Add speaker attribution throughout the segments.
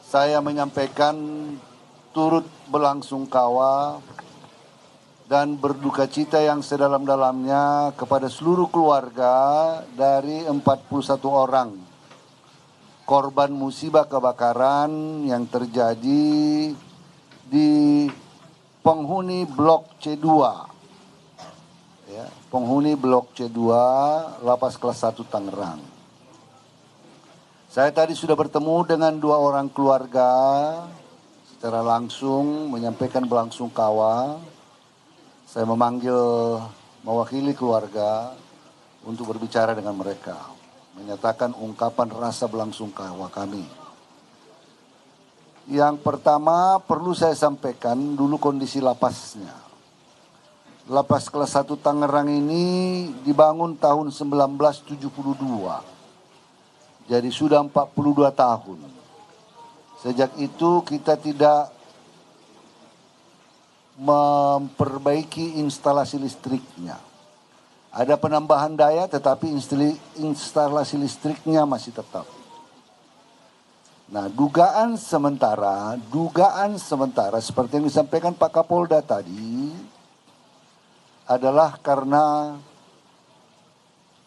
Speaker 1: saya menyampaikan turut berlangsungkawa dan berduka cita yang sedalam-dalamnya kepada seluruh keluarga dari 41 orang korban musibah kebakaran yang terjadi di penghuni Blok C2. Ya, penghuni Blok C2 Lapas Kelas 1 Tangerang. Saya tadi sudah bertemu dengan 2 orang keluarga secara langsung menyampaikan berlangsungkawa. Saya memanggil mewakili keluarga untuk berbicara dengan mereka, menyatakan ungkapan rasa berlangsungkawa kami. Yang pertama perlu saya sampaikan dulu kondisi lapasnya. Lapas Kelas 1 Tangerang ini dibangun tahun 1972. Jadi sudah 42 tahun. Sejak itu kita tidak memperbaiki instalasi listriknya. Ada penambahan daya tetapi instalasi listriknya masih tetap. Nah, dugaan sementara seperti yang disampaikan Pak Kapolda tadi adalah karena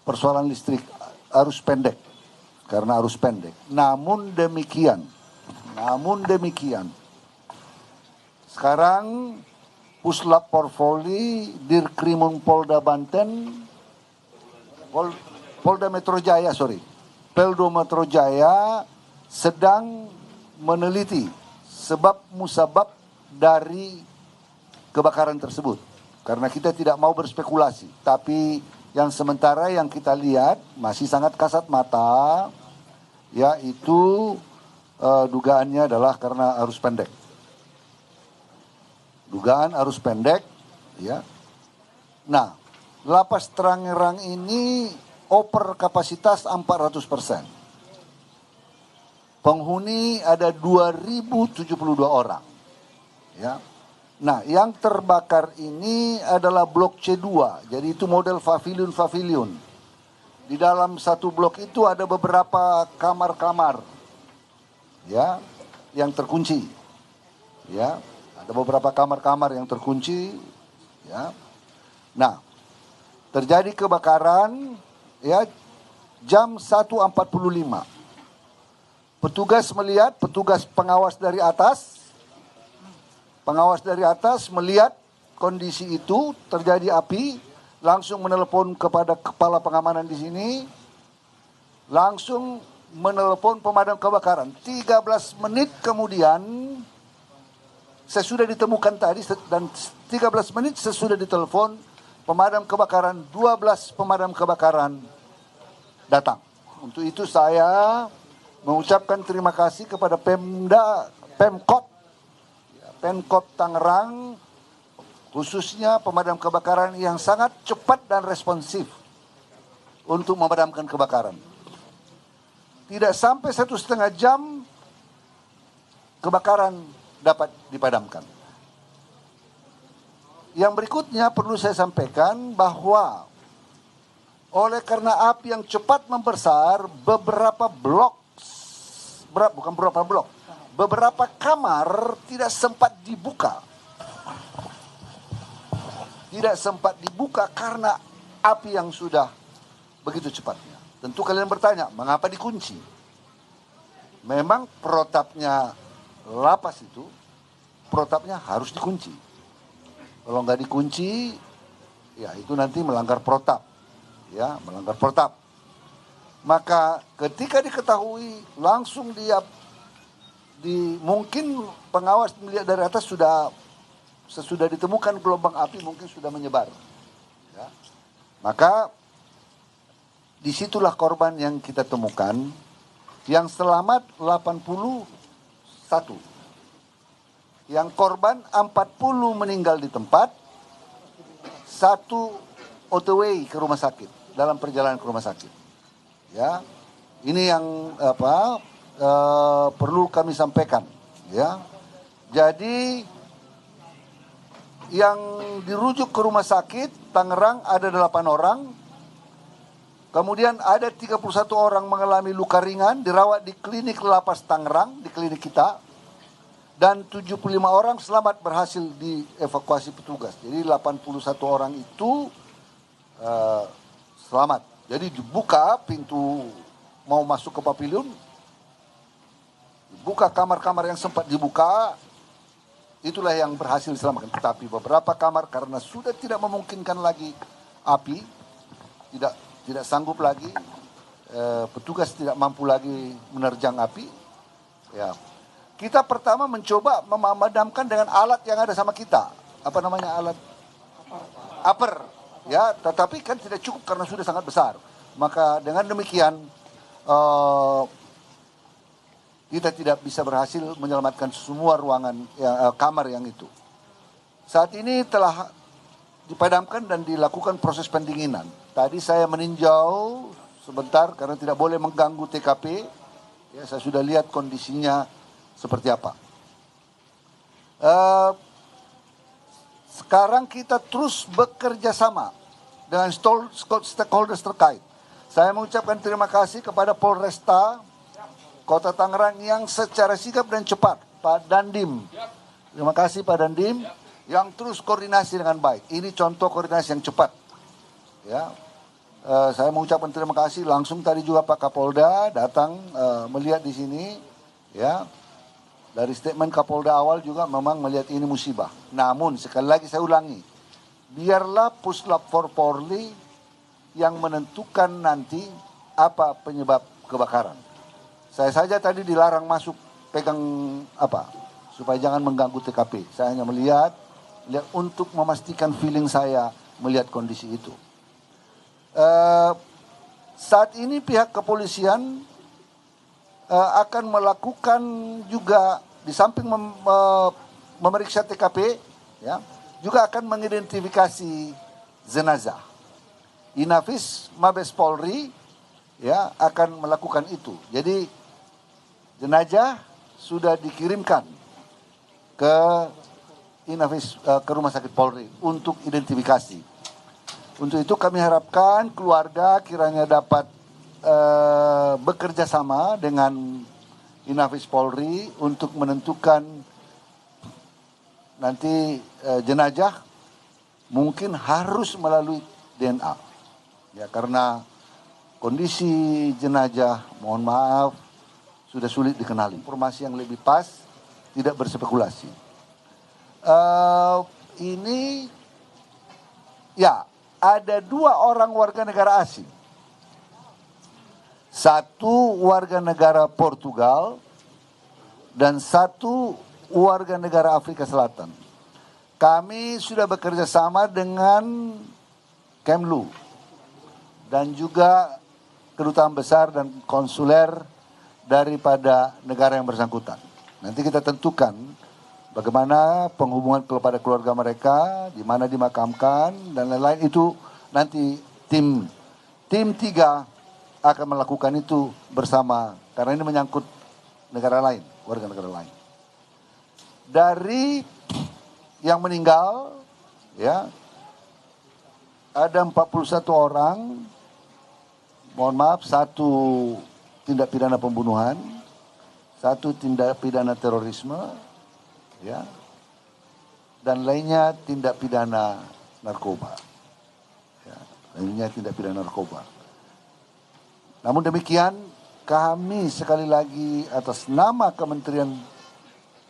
Speaker 1: persoalan listrik arus pendek. Karena arus pendek. Namun demikian, sekarang Puslap Porvoli, Dirkrimum Polda Banten, Polda Metro Jaya, Polda Metro Jaya sedang meneliti sebab musabab dari kebakaran tersebut. Karena kita tidak mau berspekulasi, tapi yang sementara yang kita lihat masih sangat kasat mata, yaitu dugaannya adalah karena arus pendek. Dugaan arus pendek, ya. Nah, Lapas Tangerang ini over kapasitas 400%. Penghuni ada 2072 orang. Ya. Nah, yang terbakar ini adalah blok C2. Jadi itu model pavilion. Di dalam satu blok itu ada beberapa kamar-kamar, ya, yang terkunci. Ya. Ada beberapa kamar-kamar yang terkunci, ya. Nah, terjadi kebakaran, ya, jam 1.45. Petugas melihat, petugas pengawas dari atas melihat kondisi itu terjadi api, langsung menelepon kepada kepala pengamanan di sini, langsung menelepon pemadam kebakaran. 13 menit kemudian saya sudah ditemukan tadi dan 13 menit sesudah ditelepon pemadam kebakaran, 12 pemadam kebakaran datang. Untuk itu saya mengucapkan terima kasih kepada Pemkot Tangerang, khususnya pemadam kebakaran yang sangat cepat dan responsif untuk memadamkan kebakaran. Tidak sampai 1,5 jam kebakaran dapat dipadamkan. Yang berikutnya perlu saya sampaikan bahwa oleh karena api yang cepat membesar, beberapa kamar tidak sempat dibuka. Tidak sempat dibuka karena api yang sudah begitu cepatnya. Tentu kalian bertanya, mengapa dikunci? Memang protapnya lapas itu, protapnya harus dikunci. Kalau nggak dikunci, ya itu nanti melanggar protap. Ya, melanggar protap. Maka ketika diketahui, langsung mungkin pengawas melihat dari atas sesudah ditemukan gelombang api mungkin sudah menyebar. Ya. Maka disitulah korban yang kita temukan, yang selamat 81. Yang korban 40 meninggal di tempat, 1 OTW ke rumah sakit, dalam perjalanan ke rumah sakit. Ya, ini yang perlu kami sampaikan. Ya, jadi yang dirujuk ke rumah sakit Tangerang ada 8 orang, Kemudian ada 31 orang mengalami luka ringan, dirawat di klinik Lapas Tangerang, di klinik kita. Dan 75 orang selamat berhasil dievakuasi petugas. Jadi 81 orang itu selamat. Jadi dibuka pintu mau masuk ke pavilion, buka kamar-kamar yang sempat dibuka, itulah yang berhasil diselamatkan. Tetapi beberapa kamar karena sudah tidak memungkinkan lagi api, tidak sanggup lagi, petugas tidak mampu lagi menerjang api. Ya, kita pertama mencoba memadamkan dengan alat yang ada sama kita. Apa namanya alat? Upper. Ya, tetapi kan tidak cukup karena sudah sangat besar. Maka dengan demikian kita tidak bisa berhasil menyelamatkan semua ruangan kamar yang itu. Saat ini telah dipadamkan dan dilakukan proses pendinginan. Tadi saya meninjau sebentar karena tidak boleh mengganggu TKP. Ya, saya sudah lihat kondisinya seperti apa. Sekarang kita terus bekerja sama dengan stakeholders terkait. Saya mengucapkan terima kasih kepada Polresta Kota Tangerang yang secara sigap dan cepat, Pak Dandim. Terima kasih Pak Dandim yang terus koordinasi dengan baik. Ini contoh koordinasi yang cepat. Ya, saya mengucapkan terima kasih langsung tadi juga Pak Kapolda datang melihat di sini. Ya, dari statement Kapolda awal juga memang melihat ini musibah. Namun sekali lagi saya ulangi, biarlah Puslap 4 Polri yang menentukan nanti apa penyebab kebakaran. Saya saja tadi dilarang masuk pegang apa supaya jangan mengganggu TKP. Saya hanya melihat untuk memastikan feeling saya melihat kondisi itu. Saat ini pihak kepolisian akan melakukan juga di samping memeriksa TKP, ya, juga akan mengidentifikasi jenazah. Inafis Mabes Polri ya akan melakukan itu. Jadi jenazah sudah dikirimkan ke Inafis ke Rumah Sakit Polri untuk identifikasi. Untuk itu kami harapkan keluarga kiranya dapat bekerja sama dengan Inafis Polri untuk menentukan nanti jenazah mungkin harus melalui DNA. Ya, karena kondisi jenazah mohon maaf sudah sulit dikenali. Informasi yang lebih pas, tidak berspekulasi. Ini ya ada 2 orang warga negara asing. 1 warga negara Portugal dan 1 warga negara Afrika Selatan. Kami sudah bekerja sama dengan Kemlu dan juga kedutaan besar dan konsuler daripada negara yang bersangkutan. Nanti kita tentukan bagaimana penghubungan kepada keluarga mereka, di mana dimakamkan dan lain-lain itu nanti tim 3 akan melakukan itu bersama karena ini menyangkut negara lain, warga negara lain. Dari yang meninggal ya ada 41 orang. Mohon maaf, 1 tindak pidana pembunuhan, 1 tindak pidana terorisme, ya, dan lainnya tindak pidana narkoba. Ya, lainnya tindak pidana narkoba. Namun demikian, kami sekali lagi atas nama Kementerian